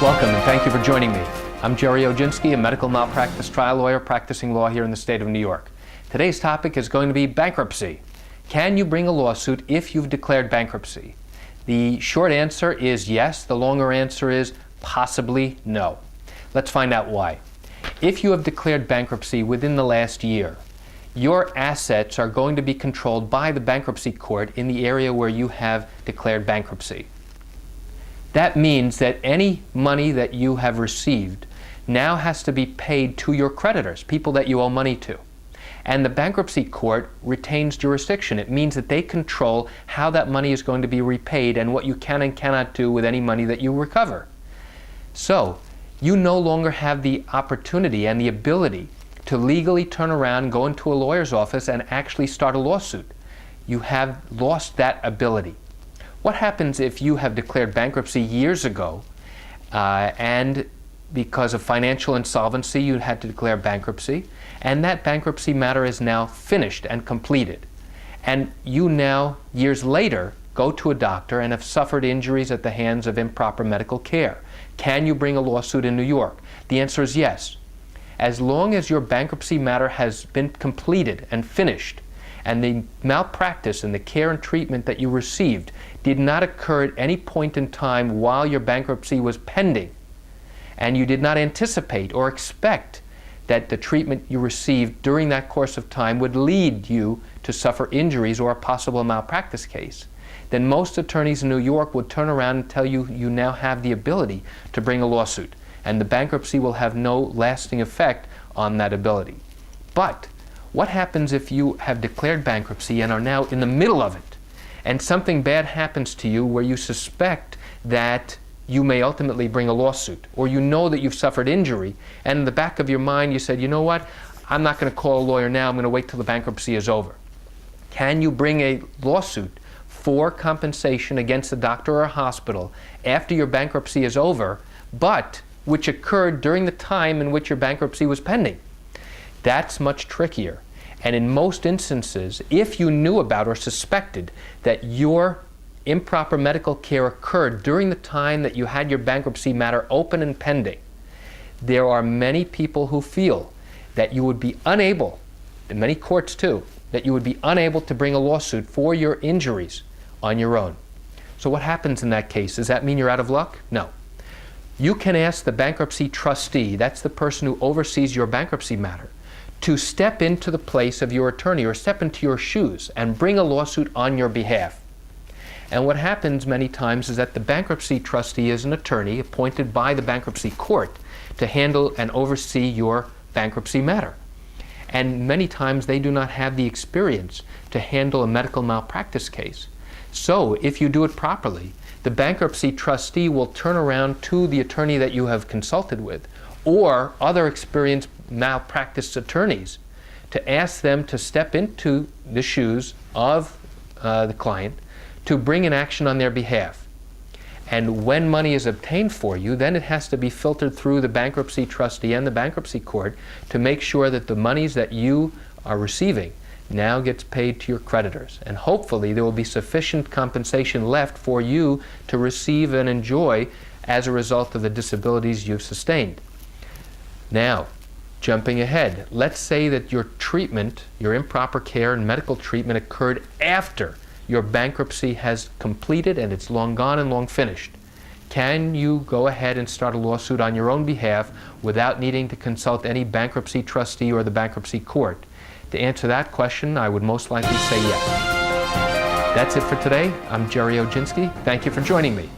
Welcome and thank you for joining me. I'm Gerry Oginski, a medical malpractice trial lawyer practicing law here in the state of New York. Today's topic is going to be bankruptcy. Can you bring a lawsuit if you've declared bankruptcy? The short answer is yes. The longer answer is possibly no. Let's find out why. If you have declared bankruptcy within the last year, your assets are going to be controlled by the bankruptcy court in the area where you have declared bankruptcy. That means that any money that you have received now has to be paid to your creditors, people that you owe money to. And the bankruptcy court retains jurisdiction. It means that they control how that money is going to be repaid and what you can and cannot do with any money that you recover. So, you no longer have the opportunity and the ability to legally turn around, go into a lawyer's office, and actually start a lawsuit. You have lost that ability. What happens if you have declared bankruptcy years ago and because of financial insolvency you had to declare bankruptcy, and that bankruptcy matter is now finished and completed, and you now, years later, go to a doctor and have suffered injuries at the hands of improper medical care? Can you bring a lawsuit in New York? The answer is yes. As long as your bankruptcy matter has been completed and finished, and the malpractice and the care and treatment that you received did not occur at any point in time while your bankruptcy was pending, and you did not anticipate or expect that the treatment you received during that course of time would lead you to suffer injuries or a possible malpractice case, then most attorneys in New York would turn around and tell you you now have the ability to bring a lawsuit, and the bankruptcy will have no lasting effect on that ability. But what happens if you have declared bankruptcy and are now in the middle of it, and something bad happens to you where you suspect that you may ultimately bring a lawsuit, or you know that you've suffered injury, and in the back of your mind you said, you know what, I'm not going to call a lawyer now, I'm going to wait till the bankruptcy is over. Can you bring a lawsuit for compensation against a doctor or a hospital after your bankruptcy is over, but which occurred during the time in which your bankruptcy was pending? That's much trickier. And in most instances, if you knew about or suspected that your improper medical care occurred during the time that you had your bankruptcy matter open and pending, there are many people who feel that you would be unable, and many courts too, that you would be unable to bring a lawsuit for your injuries on your own. So what happens in that case? Does that mean you're out of luck? No. You can ask the bankruptcy trustee, that's the person who oversees your bankruptcy matter, to step into the place of your attorney or step into your shoes and bring a lawsuit on your behalf. And what happens many times is that the bankruptcy trustee is an attorney appointed by the bankruptcy court to handle and oversee your bankruptcy matter. And many times they do not have the experience to handle a medical malpractice case. So if you do it properly, the bankruptcy trustee will turn around to the attorney that you have consulted with or other experienced malpractice attorneys to ask them to step into the shoes of the client to bring an action on their behalf. And when money is obtained for you, then it has to be filtered through the bankruptcy trustee and the bankruptcy court to make sure that the monies that you are receiving now gets paid to your creditors. And hopefully there will be sufficient compensation left for you to receive and enjoy as a result of the disabilities you've sustained. Now, jumping ahead, let's say that your treatment, your improper care and medical treatment occurred after your bankruptcy has completed and it's long gone and long finished. Can you go ahead and start a lawsuit on your own behalf without needing to consult any bankruptcy trustee or the bankruptcy court? To answer that question, I would most likely say yes. That's it for today. I'm Gerry Oginski. Thank you for joining me.